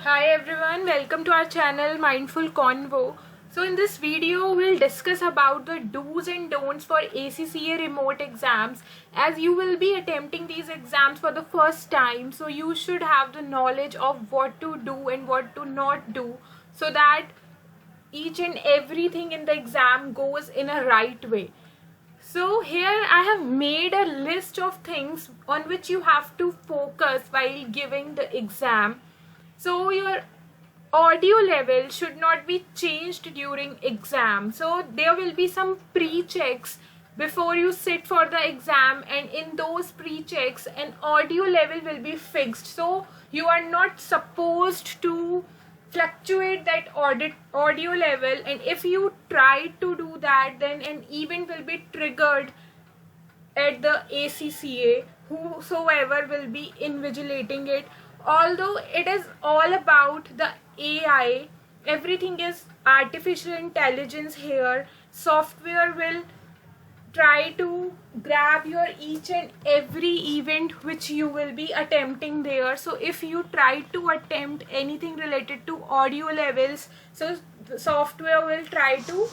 Hi everyone, welcome to our channel Mindful Convo. So in this video we'll discuss about the do's and don'ts for ACCA remote exams, as you will be attempting these exams for the first time. So you should have the knowledge of what to do and what to not do, so that each and everything in the exam goes in a right way. So here I have made a list of things on which you have to focus while giving the exam. So your audio level should not be changed during exam. So there will be some pre-checks before you sit for the exam, and in those pre-checks an audio level will be fixed. So you are not supposed to fluctuate that audio level, and if you try to do that, then an event will be triggered at the ACCA, whosoever will be invigilating it. Although it is all about the AI, everything is artificial intelligence here. Software will try to grab your each and every event which you will be attempting there. So if you try to attempt anything related to audio levels, so the software will try to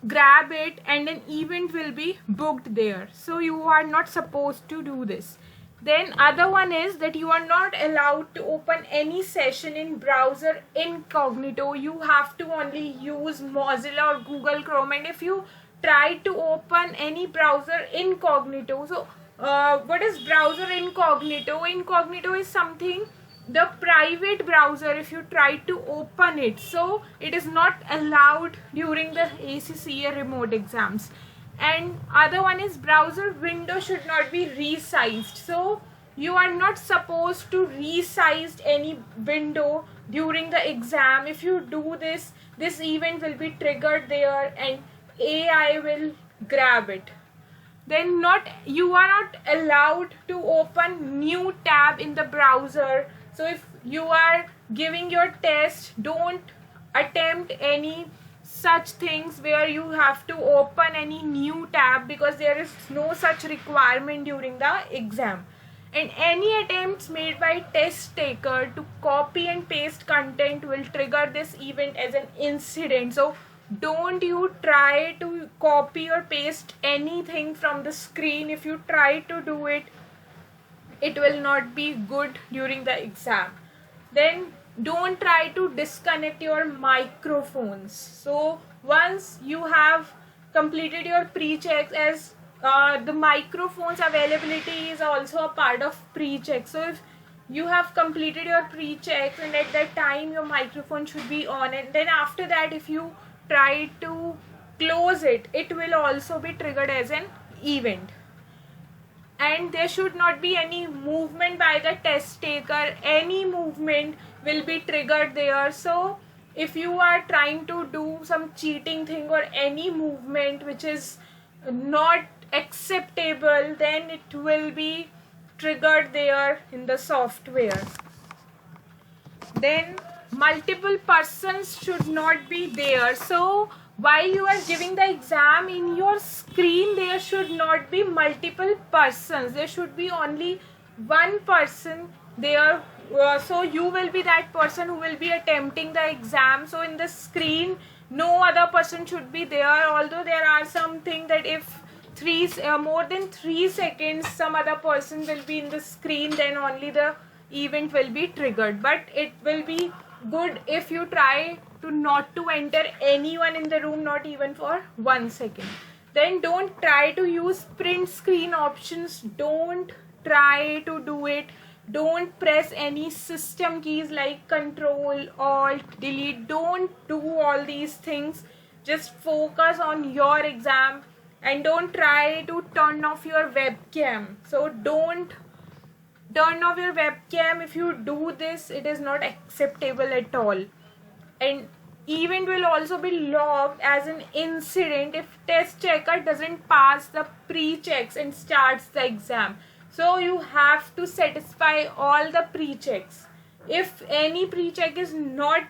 grab it and an event will be booked there. So you are not supposed to do this. Then other one is that you are not allowed to open any session in browser incognito. You have to only use Mozilla or Google Chrome, and if you try to open any browser incognito, so what is browser incognito? Incognito is something, the private browser, if you try to open it, so it is not allowed during the ACCA remote exams. And other one is browser window should not be resized. So you are not supposed to resize any window during the exam. If you do this, this event will be triggered there and AI will grab it. Then you are not allowed to open new tab in the browser. So if you are giving your test, don't attempt any such things where you have to open any new tab, because there is no such requirement during the exam. And any attempts made by test taker to copy and paste content will trigger this event as an incident. So don't you try to copy or paste anything from the screen. If you try to do it, it will not be good during the exam. Then don't try to disconnect your microphones. So once you have completed your pre-checks, as the microphones availability is also a part of pre-check. So if you have completed your pre-checks, and at that time your microphone should be on, and then after that if you try to close it, it will also be triggered as an event. And there should not be any movement by the test taker. Any movement will be triggered there. So if you are trying to do some cheating thing or any movement which is not acceptable, then it will be triggered there in the software. Then multiple persons should not be there. So while you are giving the exam, in your screen there should not be multiple persons. There should be only one person there. So you will be that person who will be attempting the exam. So in the screen no other person should be there. Although there are something that if more than 3 seconds some other person will be in the screen, then only the event will be triggered. But it will be good if you try to not to enter anyone in the room, not even for 1 second. Then don't try to use print screen options. Don't try to do it. Don't press any system keys like Control, Alt, Delete. Don't do all these things. Just focus on your exam, and don't try to turn off your webcam. So don't turn off your webcam. If you do this, it is not acceptable at all. And event will also be logged as an incident if test checker doesn't pass the pre-checks and starts the exam. So you have to satisfy all the pre-checks. If any pre-check is not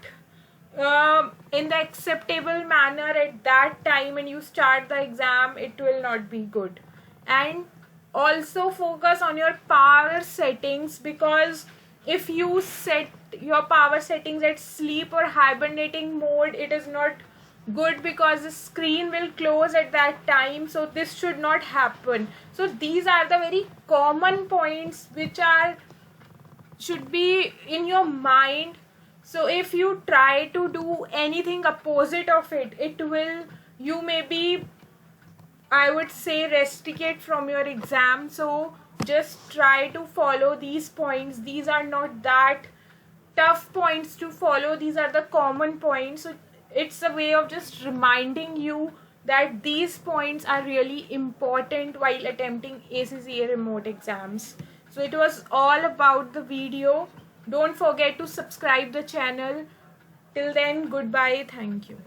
in the acceptable manner at that time and you start the exam, it will not be good. And also focus on your power settings, because if you set your power settings at sleep or hibernating mode, it is not good because the screen will close at that time, so this should not happen. So these are the very common points which are should be in your mind. So if you try to do anything opposite of it, it will, you may be, I would say, rusticate from your exam. So just try to follow these points. These are not that tough points to follow. These are the common points. So it's a way of just reminding you that these points are really important while attempting ACCA remote exams. So it was all about the video. Don't forget to subscribe the channel. Till then, goodbye. Thank you.